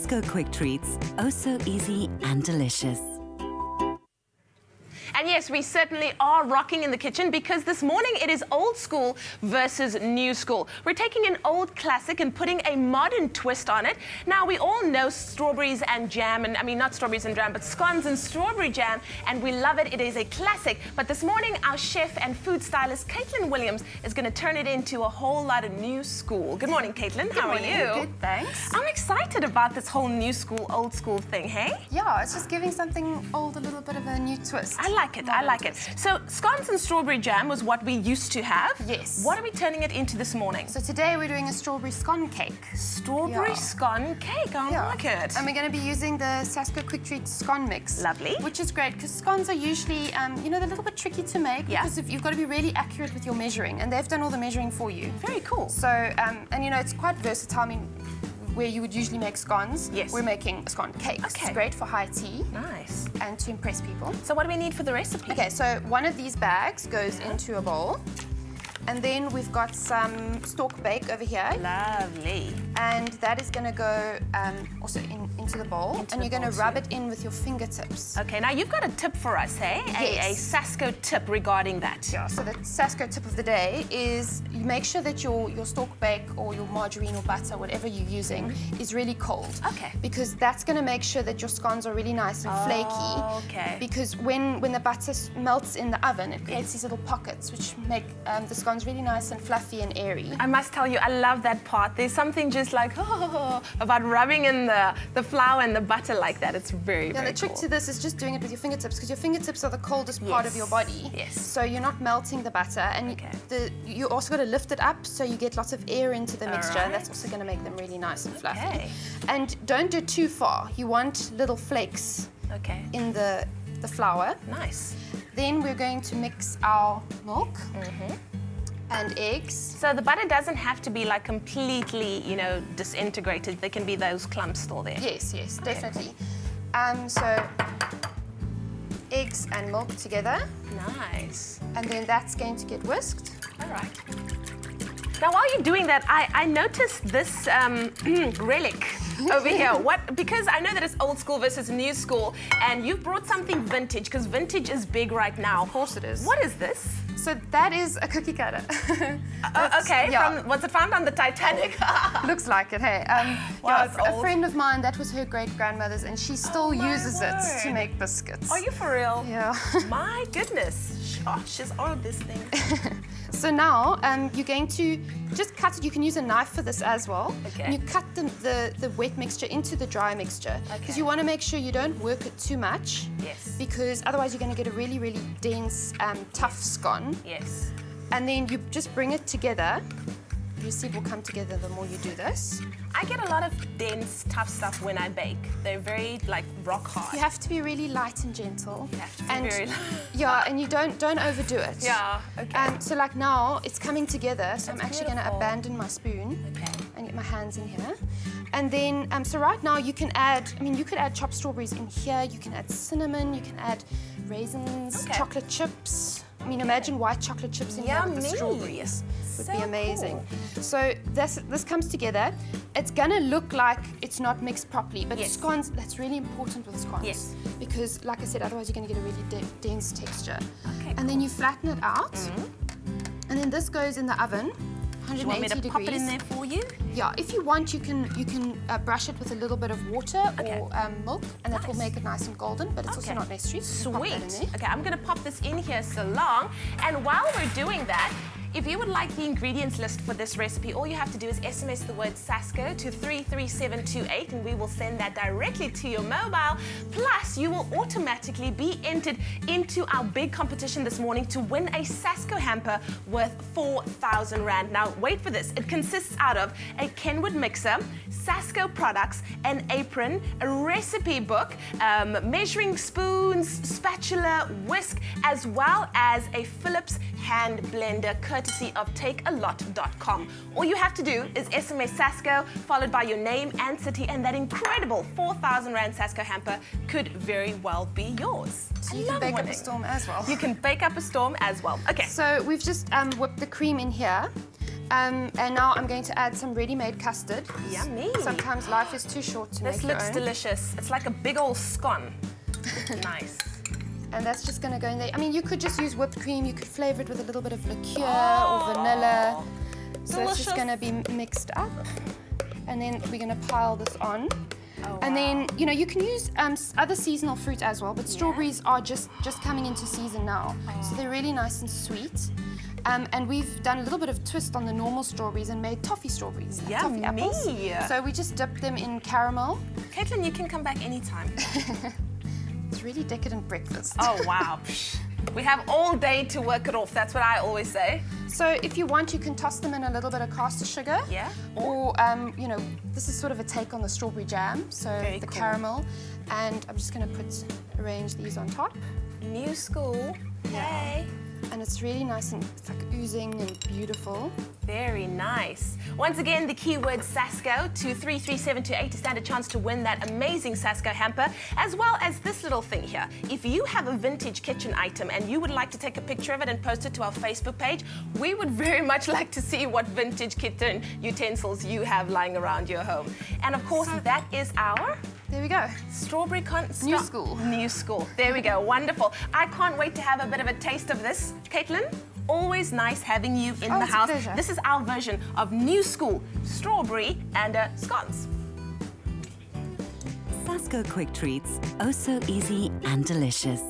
Sasko Quick Treats, oh so easy and delicious. And yes, we certainly are rocking in the kitchen because this morning it is old school versus new school. We're taking an old classic and putting a modern twist on it. Now, we all know strawberries and jam, and I mean, not strawberries and jam, but scones and strawberry jam, and we love it. It is a classic. But this morning, our chef and food stylist, Caitlin Williams, is going to turn it into a whole lot of new school. Good morning, Caitlin. How are you? Good, thanks. I'm excited about this whole new school, old school thing, hey? Yeah, it's just giving something old a little bit of a new twist. I like it. I like it. So scones and strawberry jam was what we used to have. Yes. What are we turning it into this morning? So today we're doing a strawberry scone cake. Strawberry scone cake. I like it. And we're going to be using the Sasko Quick Treats Scone mix. Lovely. Which is great because scones are usually, you know, they're a little bit tricky to make because you've got to be really accurate with your measuring, and they've done all the measuring for you. Very cool. So, and you know, it's quite versatile. I mean, where you would usually make scones, we're making a scone cake. Okay. It's great for high tea. Nice. And to impress people. So what do we need for the recipe? Okay, so one of these bags goes into a bowl. And then we've got some Stork Bake over here. Lovely. And that is going to go also into the bowl. And you're going to rub it in with your fingertips. Okay, now you've got a tip for us, hey? Yes. A Sasko tip regarding that. Yeah, so the Sasko tip of the day is you make sure that your Stork Bake or your margarine or butter, whatever you're using, is really cold. Okay. Because that's going to make sure that your scones are really nice and flaky. Okay. Because when the butter melts in the oven, it creates these little pockets which make the scones really nice and fluffy and airy. I must tell you, I love that part. There's something just like about rubbing in the flour and the butter like that. It's very, very the trick to this is just doing it with your fingertips, because your fingertips are the coldest part of your body. Yes. So you're not melting the butter, and you also got to lift it up so you get lots of air into the mixture, and that's also going to make them really nice and fluffy. Okay. And don't do too far. You want little flakes in the flour. Nice. Then we're going to mix our milk. And eggs. So the butter doesn't have to be like completely, you know, disintegrated. There can be those clumps still there. Yes, yes, definitely. So eggs and milk together. Nice. And then that's going to get whisked. All right. Now, while you're doing that, I noticed this relic over here. Because I know that it's old school versus new school, and you've brought something vintage, because vintage is big right now. Of course it is. What is this? So that is a cookie cutter. Okay, was it found on the Titanic? Looks like it, hey. Wow, a friend of mine, that was her great-grandmother's, and she still uses it to make biscuits. Are you for real? Yeah. My goodness. Oh, she's ordered this thing. So now you're going to just cut it. You can use a knife for this as well. Okay. And you cut the wet mixture into the dry mixture, because you want to make sure you don't work it too much. Yes. Because otherwise you're going to get a really, really dense, tough scone. Yes. And then you just bring it together. You see it will come together the more you do this. I get a lot of dense, tough stuff when I bake. They're very, like, rock hard. You have to be really light and gentle. You have to be very light. Yeah, and you don't overdo it. Yeah, okay. So like now, it's coming together, so I'm actually going to abandon my spoon and get my hands in here. And then, so right now you can add, you could add chopped strawberries in here, you can add cinnamon, you can add raisins, chocolate chips. Imagine white chocolate chips in here with the strawberries. Would be amazing. Cool. So this comes together. It's gonna look like it's not mixed properly, but scones, that's really important with scones. Yes. Because, like I said, otherwise you're gonna get a really dense texture. Okay. And then you flatten it out, and then this goes in the oven, 180 you want me to degrees. Pop it in there for you? Yeah, if you want, you can brush it with a little bit of water or milk, and that will make it nice and golden, but it's also not necessary. So sweet. Pop that in there. Okay, I'm going to pop this in here so long. And while we're doing that, if you would like the ingredients list for this recipe, all you have to do is SMS the word Sasko to 33728, and we will send that directly to your mobile. Plus, you will automatically be entered into our big competition this morning to win a Sasko hamper worth 4,000 Rand. Now, wait for this. It consists out of a Kenwood mixer, Sasko products, an apron, a recipe book, measuring spoons, spatula, whisk, as well as a Philips hand blender, courtesy of takealot.com. All you have to do is SMS Sasko, followed by your name and city, and that incredible 4,000 Rand Sasko hamper could very well be yours. So you can bake up a storm as well. You can bake up a storm as well. Okay. So we've just whipped the cream in here. And now I'm going to add some ready-made custard. Yummy. Sometimes life is too short to make This your looks own. delicious. It's like a big old scone. Nice. And that's just going to go in there. I mean, you could just use whipped cream. You could flavour it with a little bit of liqueur or vanilla. So it's just going to be mixed up. And then we're going to pile this on. Oh, and wow. then, you know, you can use other seasonal fruit as well, but strawberries are just coming into season now. So they're really nice and sweet. And we've done a little bit of twist on the normal strawberries and made toffee strawberries, like toffee apples. So we just dipped them in caramel. Caitlin, you can come back anytime. It's really decadent breakfast. Oh, wow. We have all day to work it off. That's what I always say. So if you want, you can toss them in a little bit of castor sugar. Yeah. Or, you know, this is sort of a take on the strawberry jam. So Very the cool. caramel. And I'm just going to arrange these on top. New school. Hey. And it's really nice and it's like oozing and beautiful. Very nice. Once again, the keyword Sasko to 33728 to stand a chance to win that amazing Sasko hamper, as well as this little thing here. If you have a vintage kitchen item and you would like to take a picture of it and post it to our Facebook page, we would very much like to see what vintage kitchen utensils you have lying around your home. And of course, that is our There we go. strawberry New school. New school. There we go. Wonderful. I can't wait to have a bit of a taste of this. Caitlin, always nice having you in the it's a house. pleasure. This is our version of new school strawberry and scones. Sasko Quick Treats, oh so easy and delicious.